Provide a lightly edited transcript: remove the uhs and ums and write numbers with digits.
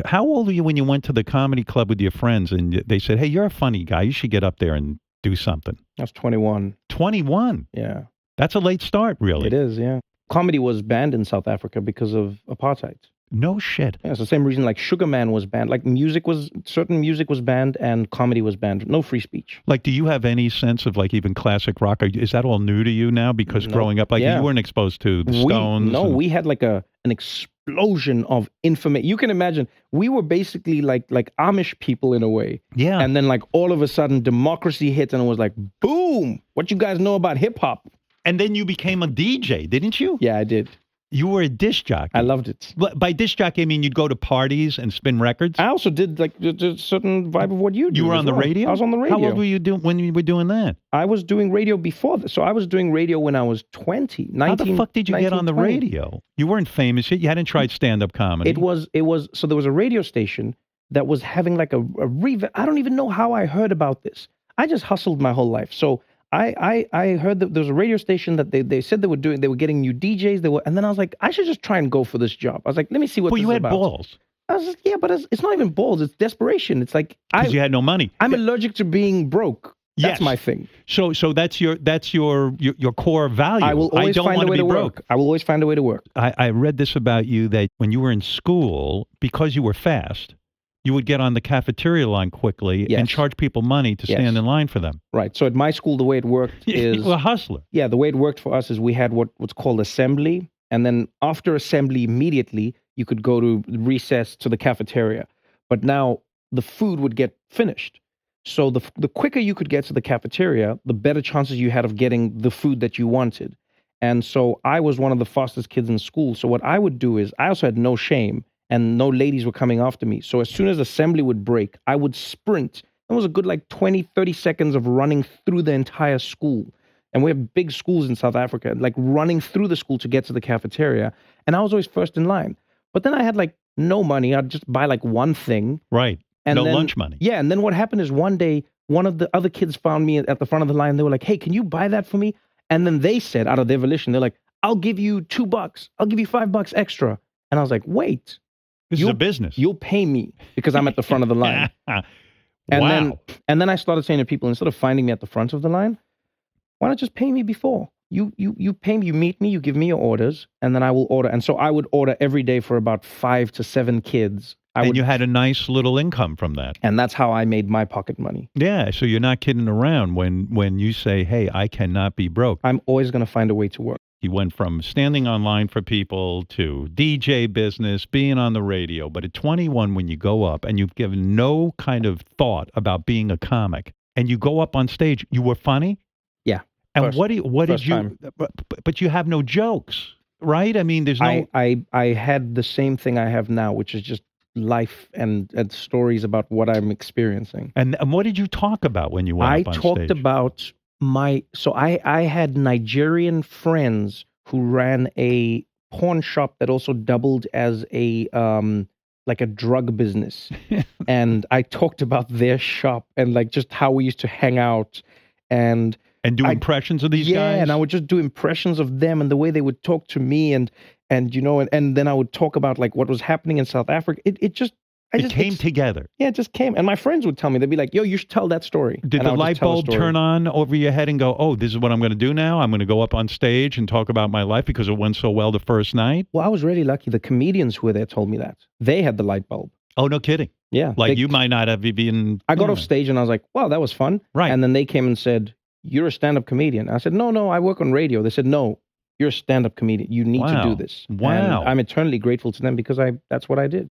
How old were you when you went to the comedy club with your friends and they said, hey, you're a funny guy. You should get up there and do something? I was 21. 21? Yeah. That's a late start, really. It is, yeah. Comedy was banned in South Africa because of apartheid. No shit. Yeah, it's the same reason like Sugar Man was banned. Like certain music was banned and comedy was banned. No free speech. Like, do you have any sense of like even classic rock? Is that all new to you now? Because growing up, like you weren't exposed to the Stones. We had like an explosion of information. You can imagine we were basically like Amish people in a way. Yeah. And then like all of a sudden democracy hit and it was like, boom, what you guys know about hip hop? And then you became a DJ, didn't you? Yeah, I did. You were a disc jockey. I loved it. By disc jockey, I mean you'd go to parties and spin records? I also did like a certain vibe of what you do. You were on the radio? I was on the radio. How old were you when you were doing that? I was doing radio before this. So I was doing radio when I was 20. How the fuck did you get on the radio? You weren't famous yet. You hadn't tried stand-up comedy. It was, so there was a radio station that was having like a revamp. I don't even know how I heard about this. I just hustled my whole life. So I heard that there was a radio station that they said they were getting new DJs. And then I was like, I should just try and go for this job. I was like, let me see what this is about. Well, you had balls. I was like, yeah, but it's not even balls. It's desperation. It's like because you had no money. I'm allergic to being broke. That's my thing. So that's your core value. I will always find a way to work. I will always find a way to work. I read this about you that when you were in school, because you were fast, you would get on the cafeteria line quickly and charge people money to stand in line for them. Right. So at my school, the way it worked is... You were a hustler. Yeah, the way it worked for us is we had what's called assembly. And then after assembly, immediately, you could go to recess to the cafeteria. But now the food would get finished. So the quicker you could get to the cafeteria, the better chances you had of getting the food that you wanted. And so I was one of the fastest kids in school. So what I would do is I also had no shame. And no ladies were coming after me. So as soon as assembly would break, I would sprint. It was a good like 20, 30 seconds of running through the entire school. And we have big schools in South Africa, like running through the school to get to the cafeteria. And I was always first in line. But then I had like no money. I'd just buy like one thing. Right. And no then, lunch money. Yeah. And then what happened is one day, one of the other kids found me at the front of the line. They were like, hey, can you buy that for me? And then they said, out of their volition, they're like, I'll give you $2. I'll give you $5 extra. And I was like, wait. This is a business. You'll pay me because I'm at the front of the line. And then I started saying to people, instead of finding me at the front of the line, why not just pay me before? You pay me, you meet me, you give me your orders, and then I will order. And so I would order every day for about 5 to 7 kids. You had a nice little income from that. And that's how I made my pocket money. Yeah, so you're not kidding around when you say, hey, I cannot be broke. I'm always going to find a way to work. You went from standing online for people to DJ business, being on the radio. But at 21, when you go up and you've given no kind of thought about being a comic, and you go up on stage, you were funny? Yeah. And what did you? But you have no jokes, right? I mean, there's no. I had the same thing I have now, which is just life and stories about what I'm experiencing. And what did you talk about when you went up on stage? I talked about I had Nigerian friends who ran a pawn shop that also doubled as a like a drug business. And I talked about their shop and like just how we used to hang out and do impressions of these guys? Yeah, and I would just do impressions of them and the way they would talk to me and then I would talk about like what was happening in South Africa. It came together. Yeah, it just came. And my friends would tell me, they'd be like, yo, you should tell that story. Did the light bulb turn on over your head and go, oh, this is what I'm going to do now? I'm going to go up on stage and talk about my life because it went so well the first night? Well, I was really lucky. The comedians who were there told me that. They had the light bulb. Oh, no kidding. Yeah. Like you might not have been... I got off stage and I was like, wow, that was fun. Right. And then they came and said, you're a stand-up comedian. I said, no, I work on radio. They said, no, you're a stand-up comedian. You need to do this. Wow. And I'm eternally grateful to them because that's what I did.